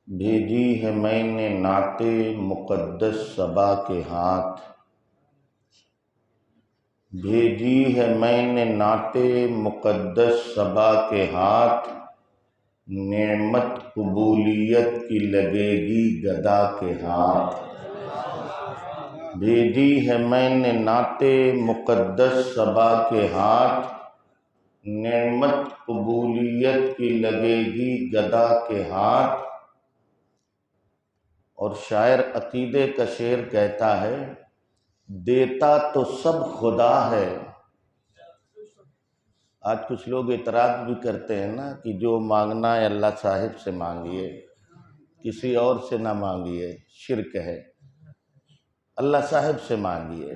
بھیجی ہے میں نے نعت مقدس صبا کے ہاتھ، بھیجی ہے میں نے نعت مقدس صبا کے ہاتھ، نعمت قبولیت کی لگے گی گدا کے ہاتھ۔ بھیجی ہے میں نے نعت مقدس صبا کے ہاتھ، نعمت قبولیت کی لگے گی گدا کے ہاتھ۔ اور شاعر عقیدے کا شعر کہتا ہے، دیتا تو سب خدا ہے۔ آج کچھ لوگ اعتراض بھی کرتے ہیں نا کہ جو مانگنا ہے اللہ صاحب سے مانگیے، کسی اور سے نہ مانگیے، شرک ہے، اللہ صاحب سے مانگیے۔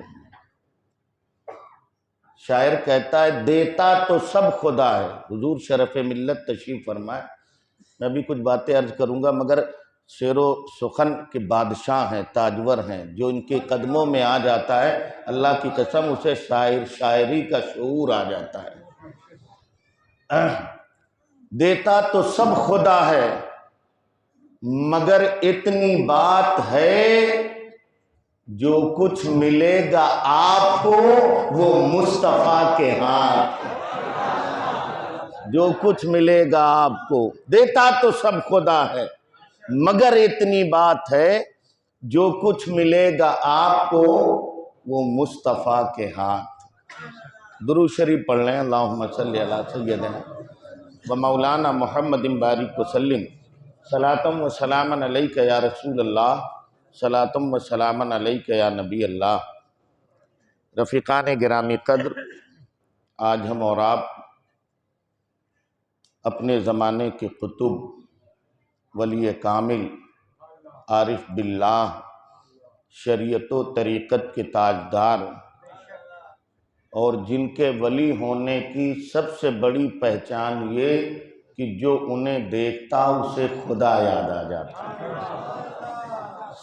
شاعر کہتا ہے دیتا تو سب خدا ہے۔ حضور شرف ملت تشریف فرمائے، میں بھی کچھ باتیں عرض کروں گا، مگر شعر و سخن کے بادشاہ ہیں، تاجور ہیں، جو ان کے قدموں میں آ جاتا ہے اللہ کی قسم اسے شاعری کا شعور آ جاتا ہے۔ دیتا تو سب خدا ہے مگر اتنی بات ہے، جو کچھ ملے گا آپ کو وہ مصطفیٰ کے ہاتھ۔ جو کچھ ملے گا آپ کو، دیتا تو سب خدا ہے مگر اتنی بات ہے، جو کچھ ملے گا آپ کو وہ مصطفیٰ کے ہاتھ۔ درود شریف پڑھ لیں، اللہم صلی علی سیدنا و مولانا محمد بارک وسلم، صلاۃ و سلاما علیک یا رسول اللہ، صلاۃ و سلاما علیک یا نبی اللہ۔ رفیقان گرامی قدر، آج ہم اور آپ اپنے زمانے کے قطب، ولی کامل، عارف باللہ، شریعت و طریقت کے تاجدار، اور جن کے ولی ہونے کی سب سے بڑی پہچان یہ کہ جو انہیں دیکھتا اسے خدا یاد آ جاتا۔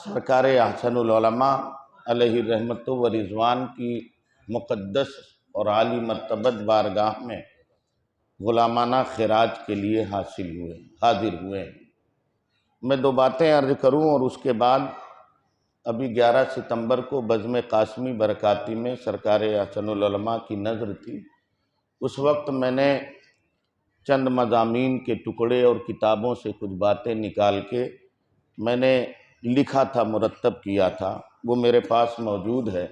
سرکار احسن العلماء علیہ رحمت و رضوان کی مقدس اور عالی مرتبت بارگاہ میں غلامانہ خراج کے لیے حاضر ہوئے۔ میں دو باتیں عرض کروں اور اس کے بعد ابھی 11 ستمبر کو بزم قاسمی برکاتی میں سرکار احسن العلماء کی نظر تھی۔ اس وقت میں نے چند مضامین کے ٹکڑے اور کتابوں سے کچھ باتیں نکال کے میں نے لکھا تھا، مرتب کیا تھا، وہ میرے پاس موجود ہے۔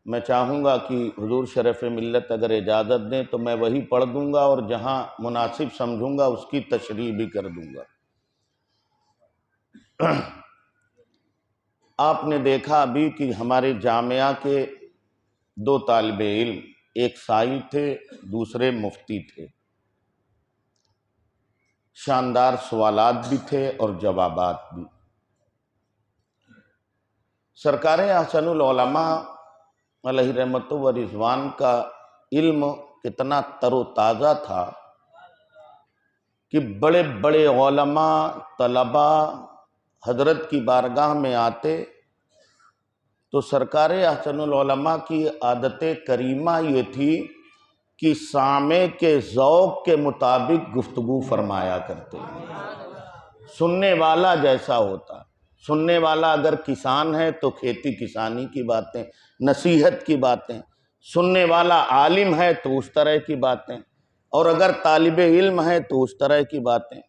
میں چاہوں گا کہ حضور شرف ملت اگر اجازت دیں تو میں وہی پڑھ دوں گا اور جہاں مناسب سمجھوں گا اس کی تشریح بھی کر دوں گا۔ آپ نے دیکھا ابھی کہ ہمارے جامعہ کے دو طالب علم، ایک سائل تھے، دوسرے مفتی تھے۔ شاندار سوالات بھی تھے اور جوابات بھی۔ سرکار احسن العلماء علیہ رحمت و رضوان کا علم کتنا تر و تازہ تھا کہ بڑے بڑے علماء، طلباء حضرت کی بارگاہ میں آتے تو سرکار احسن العلماء کی عادت کریمہ یہ تھی کہ سامع کے ذوق کے مطابق گفتگو فرمایا کرتے۔ سننے والا جیسا ہوتا، سننے والا اگر کسان ہے تو کھیتی کسانی کی باتیں، نصیحت کی باتیں، سننے والا عالم ہے تو اس طرح کی باتیں، اور اگر طالب علم ہے تو اس طرح کی باتیں۔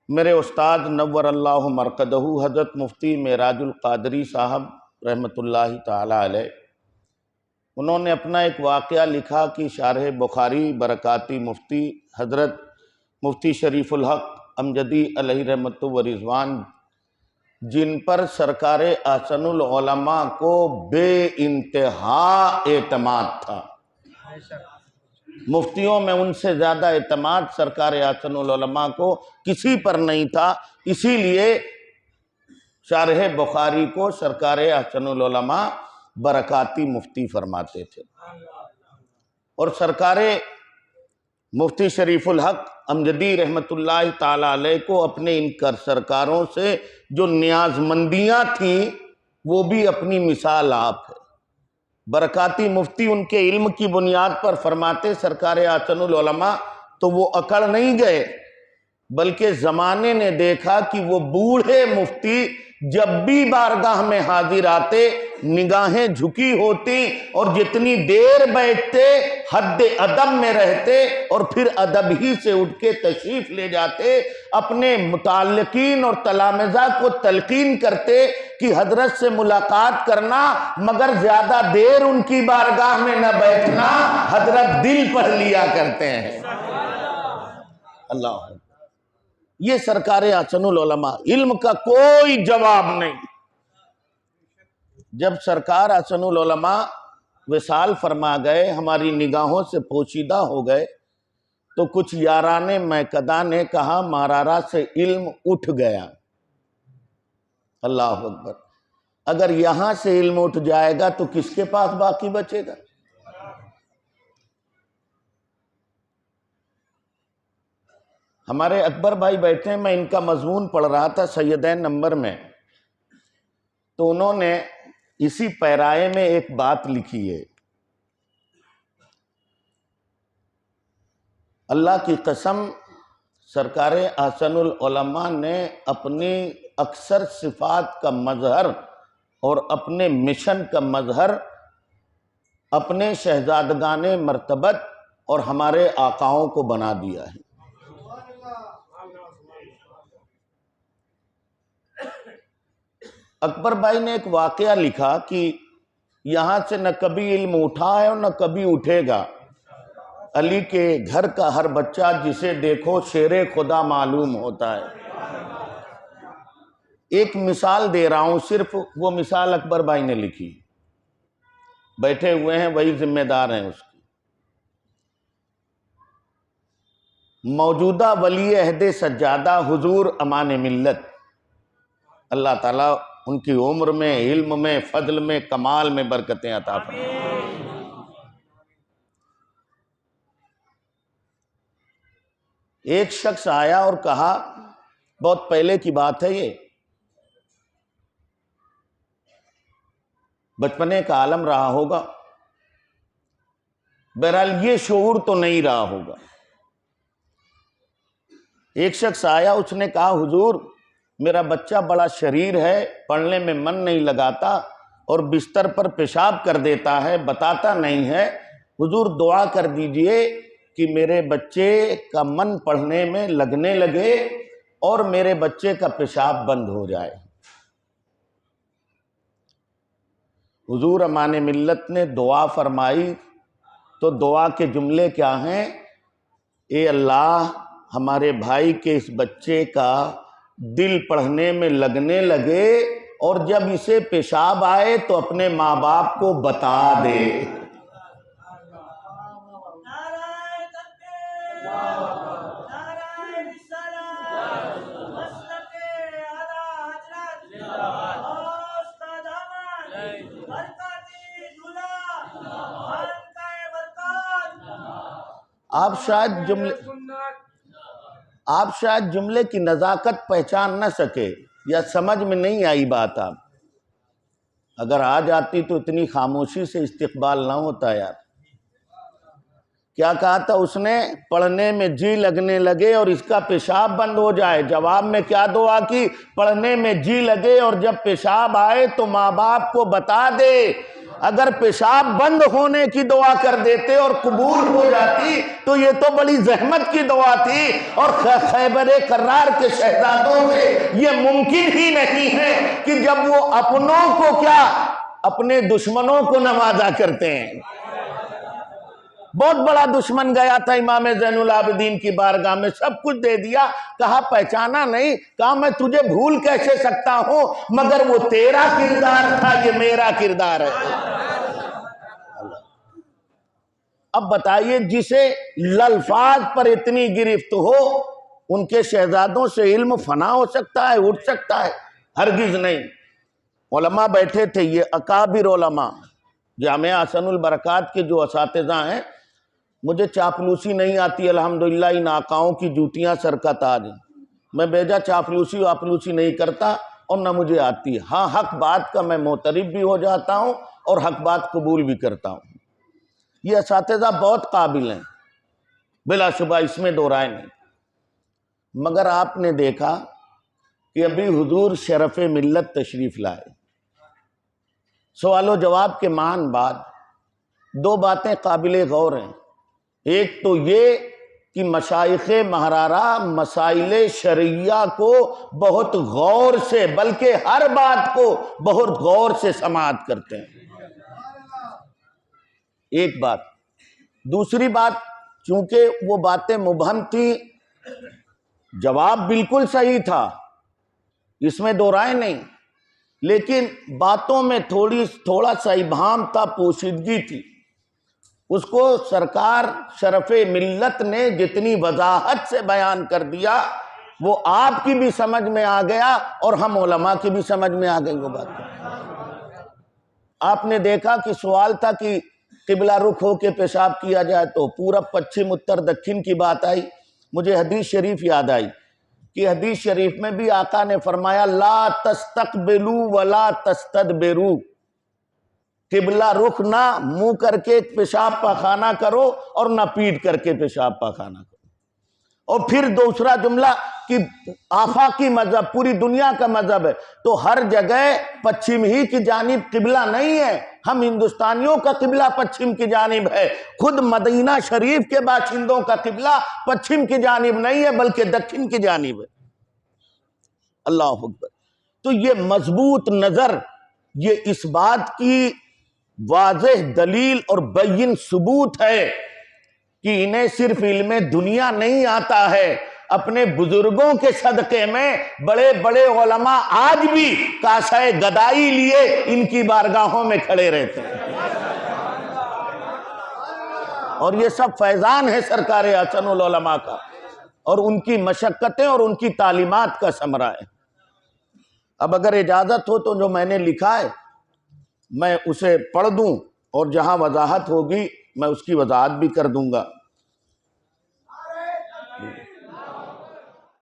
میرے استاد نور اللہ مرقدہ حضرت مفتی معراج القادری صاحب رحمۃ اللہ تعالی علیہ، انہوں نے اپنا ایک واقعہ لکھا کہ شارح بخاری برکاتی مفتی حضرت مفتی شریف الحق امجدی علیہ رحمت و رضوان، جن پر سرکار احسن العلماء کو بے انتہا اعتماد تھا، مفتیوں میں ان سے زیادہ اعتماد سرکار احسن العلماء کو کسی پر نہیں تھا، اسی لیے شارح بخاری کو سرکار احسن العلماء برکاتی مفتی فرماتے تھے۔ اور سرکار مفتی شریف الحق امجدی رحمت اللہ تعالی علیہ کو اپنے ان سرکاروں سے جو نیاز مندیاں تھیں وہ بھی اپنی مثال آپ ہے۔ برکاتی مفتی ان کے علم کی بنیاد پر فرماتے سرکار احسن العلماء تو وہ اکڑ نہیں گئے، بلکہ زمانے نے دیکھا کہ وہ بوڑھے مفتی جب بھی بارگاہ میں حاضر آتے نگاہیں جھکی ہوتی اور جتنی دیر بیٹھتے حد ادب میں رہتے اور پھر ادب ہی سے اٹھ کے تشریف لے جاتے، اپنے متعلقین اور تلامذہ کو تلقین کرتے کہ حضرت سے ملاقات کرنا مگر زیادہ دیر ان کی بارگاہ میں نہ بیٹھنا، حضرت دل پڑھ لیا کرتے ہیں۔ اللہ، یہ سرکار احسن العلماء، علم کا کوئی جواب نہیں۔ جب سرکار احسن العلماء وصال فرما گئے، ہماری نگاہوں سے پوشیدہ ہو گئے، تو کچھ یاران میکدہ نے کہا مارارا سے علم اٹھ گیا۔ اللہ اکبر، اگر یہاں سے علم اٹھ جائے گا تو کس کے پاس باقی بچے گا؟ ہمارے اکبر بھائی بیٹھے ہیں، میں ان کا مضمون پڑھ رہا تھا سیدین نمبر میں، تو انہوں نے اسی پیرائے میں ایک بات لکھی ہے، اللہ کی قسم سرکار احسن العلماء نے اپنی اکثر صفات کا مظہر اور اپنے مشن کا مظہر اپنے شہزادگان مرتبت اور ہمارے آقاؤں کو بنا دیا ہے۔ اکبر بھائی نے ایک واقعہ لکھا کہ یہاں سے نہ کبھی علم اٹھا ہے اور نہ کبھی اٹھے گا۔ علی کے گھر کا ہر بچہ جسے دیکھو شیر خدا معلوم ہوتا ہے۔ ایک مثال دے رہا ہوں، صرف وہ مثال اکبر بھائی نے لکھی، بیٹھے ہوئے ہیں، وہی ذمہ دار ہیں اس کی۔ موجودہ ولی عہد سجادہ حضور امان ملت، اللہ تعالیٰ ان کی عمر میں، علم میں، فضل میں، کمال میں برکتیں عطا فرمائے۔ ایک شخص آیا اور کہا، بہت پہلے کی بات ہے یہ، بچپنے کا عالم رہا ہوگا، بہرحال یہ شعور تو نہیں رہا ہوگا۔ ایک شخص آیا، اس نے کہا حضور میرا بچہ بڑا شریر ہے، پڑھنے میں من نہیں لگاتا اور بستر پر پیشاب کر دیتا ہے، بتاتا نہیں ہے، حضور دعا کر دیجئے کہ میرے بچے کا من پڑھنے میں لگنے لگے اور میرے بچے کا پیشاب بند ہو جائے۔ حضور امان ملت نے دعا فرمائی تو دعا کے جملے کیا ہیں؟ اے اللہ ہمارے بھائی کے اس بچے کا دل پڑھنے میں لگنے لگے اور جب اسے پیشاب آئے تو اپنے ماں باپ کو بتا دے۔ آپ شاید جملے کی نزاکت پہچان نہ سکے یا سمجھ میں نہیں آئی بات۔ آپ اگر آ جاتی تو اتنی خاموشی سے استقبال نہ ہوتا یار۔ کیا کہا تھا اس نے؟ پڑھنے میں جی لگنے لگے اور اس کا پیشاب بند ہو جائے۔ جواب میں کیا دعا کی؟ پڑھنے میں جی لگے اور جب پیشاب آئے تو ماں باپ کو بتا دے۔ اگر پیشاب بند ہونے کی دعا کر دیتے اور قبول ہو جاتی تو یہ تو بڑی زحمت کی دعا تھی، اور خیبر کرار کے شہزادوں سے یہ ممکن ہی نہیں ہے کہ جب وہ اپنوں کو کیا اپنے دشمنوں کو نوازا کرتے ہیں۔ بہت بڑا دشمن گیا تھا امام زین العابدین کی بارگاہ میں، سب کچھ دے دیا، کہا پہچانا نہیں، کہا میں تجھے بھول کیسے سکتا ہوں، مگر وہ تیرا کردار تھا، یہ میرا کردار ہے۔ اب بتائیے جسے الفاظ پر اتنی گرفت ہو، ان کے شہزادوں سے علم فنا ہو سکتا ہے، اٹھ سکتا ہے؟ ہرگز نہیں۔ علماء بیٹھے تھے، یہ اکابر علماء، جامعہ احسن البرکات کے جو اساتذہ ہیں، مجھے چاپلوسی نہیں آتی الحمدللہ، ان آقاؤں کی جوتیاں سر کا تاج ہیں، میں بیجا چاپلوسی واپلوسی نہیں کرتا اور نہ مجھے آتی ہے۔ ہاں حق بات کا میں معترف بھی ہو جاتا ہوں اور حق بات قبول بھی کرتا ہوں۔ یہ اساتذہ بہت قابل ہیں، بلا شبہ، اس میں دو رائے نہیں۔ مگر آپ نے دیکھا کہ ابھی حضور شرف ملت تشریف لائے، سوال و جواب کے معاً بعد دو باتیں قابل غور ہیں۔ ایک تو یہ کہ مشائخ مہرارہ مسائل شرعیہ کو بہت غور سے، بلکہ ہر بات کو بہت غور سے سماعت کرتے ہیں، ایک بات۔ دوسری بات، چونکہ وہ باتیں مبہم تھی، جواب بالکل صحیح تھا، اس میں دو رائے نہیں، لیکن باتوں میں تھوڑا سا ابہام تھا، پوشیدگی تھی۔ اس کو سرکار شرف ملت نے جتنی وضاحت سے بیان کر دیا وہ آپ کی بھی سمجھ میں آ گیا اور ہم علماء کی بھی سمجھ میں آ گئی وہ بات۔ آپ نے دیکھا کہ سوال تھا کہ قبلہ رخ ہو کے پیشاب کیا جائے تو پورب پچھم اتر دکھن کی بات آئی، مجھے حدیث شریف یاد آئی کہ حدیث شریف میں بھی آقا نے فرمایا لا تستقبلوا ولا تستدبروا، قبلہ رخ نہ منہ کر کے پیشاب پاخانہ کرو اور نہ پیٹ کر کے پیشاب پاخانہ کرو۔ اور پھر دوسرا جملہ کہ آفاقی مذہب پوری دنیا کا مذہب ہے تو ہر جگہ پچھم ہی کی جانب قبلہ نہیں ہے، ہم ہندوستانیوں کا قبلہ پچھم کی جانب ہے، خود مدینہ شریف کے باشندوں کا قبلہ پچھم کی جانب نہیں ہے بلکہ دکھن کی جانب ہے۔ اللہ اکبر۔ تو یہ مضبوط نظر، یہ اس بات کی واضح دلیل اور بین ثبوت ہے کہ انہیں صرف علم دنیا نہیں آتا ہے، اپنے بزرگوں کے صدقے میں بڑے بڑے علماء آج بھی کاسہ گدائی لیے ان کی بارگاہوں میں کھڑے رہتے ہیں، اور یہ سب فیضان ہے سرکار احسن العلماء کا اور ان کی مشقتیں اور ان کی تعلیمات کا ثمرہ ہے۔ اب اگر اجازت ہو تو جو میں نے لکھا ہے میں اسے پڑھ دوں اور جہاں وضاحت ہوگی میں اس کی وضاحت بھی کر دوں گا۔